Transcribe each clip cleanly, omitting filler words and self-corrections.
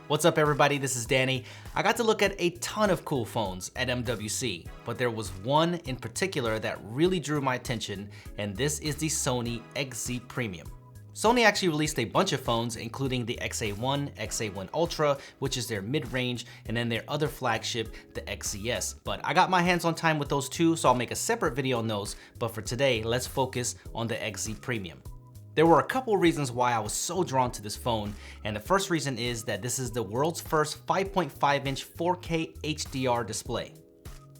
What's up everybody, this is Danny. I got to look at a ton of cool phones at MWC, but there was one in particular that really drew my attention, and this is the Sony XZ Premium. Sony actually released a bunch of phones, including the XA1, XA1 Ultra, which is their mid-range, and then their other flagship, the XZS. But I got my hands on time with those two, so I'll make a separate video on those, but for today, let's focus on the XZ Premium. There were a couple reasons why I was so drawn to this phone, and the first reason is that this is the world's first 5.5-inch 4K HDR display.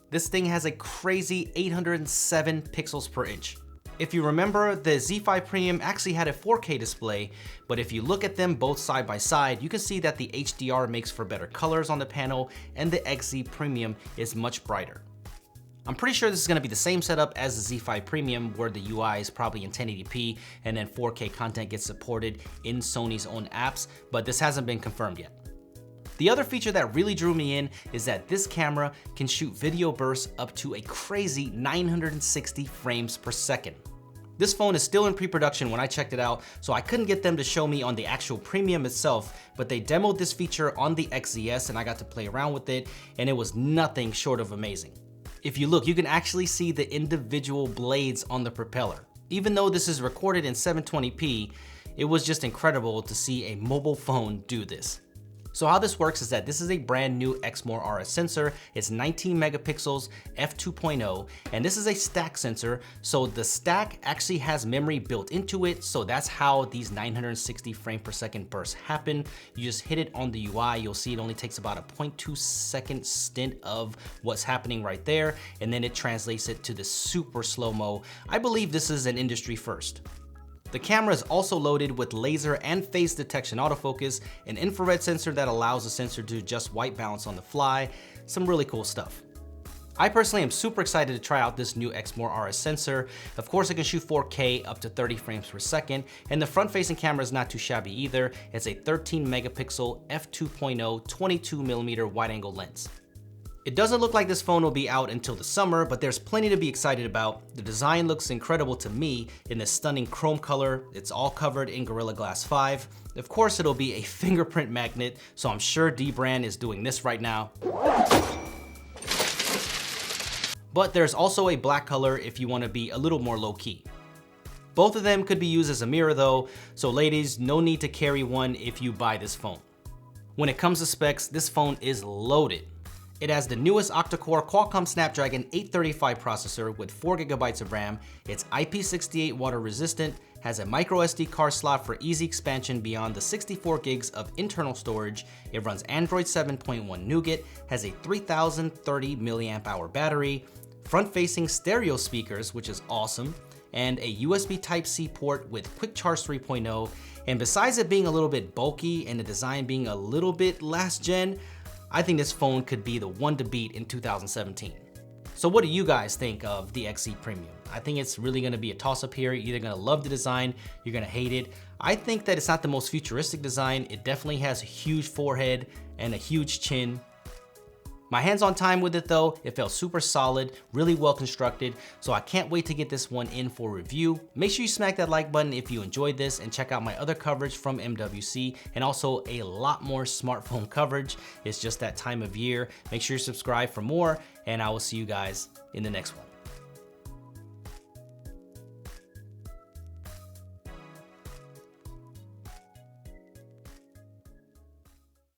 This thing has a crazy 807 pixels per inch. If you remember, the Z5 Premium actually had a 4K display, but if you look at them both side by side, you can see that the HDR makes for better colors on the panel, and the XZ Premium is much brighter. I'm pretty sure this is going to be the same setup as the Z5 Premium, where the UI is probably in 1080p and then 4K content gets supported in Sony's own apps, but this hasn't been confirmed yet. The other feature that really drew me in is that this camera can shoot video bursts up to a crazy 960 frames per second. This phone is still in pre-production when I checked it out, so I couldn't get them to show me on the actual Premium itself, but they demoed this feature on the XZS and I got to play around with it, and it was nothing short of amazing. If you look, you can actually see the individual blades on the propeller. Even though this is recorded in 720p, it was just incredible to see a mobile phone do this. So how this works is that this is a brand new Exmor RS sensor. It's 19 megapixels, f2.0, and this is a stack sensor. So the stack actually has memory built into it. So that's how these 960 frame per second bursts happen. You just hit it on the UI. You'll see it only takes about a 0.2 second stint of what's happening right there. And then it translates it to the super slow-mo. I believe this is an industry first. The camera is also loaded with laser and phase detection autofocus, an infrared sensor that allows the sensor to adjust white balance on the fly, some really cool stuff. I personally am super excited to try out this new Exmor RS sensor. Of course, it can shoot 4K up to 30 frames per second, and the front-facing camera is not too shabby either. It's a 13 megapixel f2.0 22mm wide-angle lens. It doesn't look like this phone will be out until the summer, but there's plenty to be excited about. The design looks incredible to me in this stunning chrome color. It's all covered in Gorilla Glass 5. Of course, it'll be a fingerprint magnet, so I'm sure D-Brand is doing this right now. But there's also a black color if you want to be a little more low-key. Both of them could be used as a mirror though, so ladies, no need to carry one if you buy this phone. When it comes to specs, this phone is loaded. It has the newest octa-core Qualcomm Snapdragon 835 processor with 4GB of RAM, it's IP68 water resistant, has a micro SD card slot for easy expansion beyond the 64 gigs of internal storage, it runs Android 7.1 Nougat, has a 3030 mAh battery, front-facing stereo speakers, which is awesome, and a USB Type-C port with Quick Charge 3.0, and besides it being a little bit bulky and the design being a little bit last gen, I think this phone could be the one to beat in 2017. So what do you guys think of the XZ Premium? I think it's really gonna be a toss-up here. You're either gonna love the design, you're gonna hate it. I think that it's not the most futuristic design. It definitely has a huge forehead and a huge chin. My hands-on time with it though, it felt super solid, really well constructed, so I can't wait to get this one in for review. Make sure you smack that like button if you enjoyed this and check out my other coverage from MWC and also a lot more smartphone coverage. It's just that time of year. Make sure you subscribe for more and I will see you guys in the next one.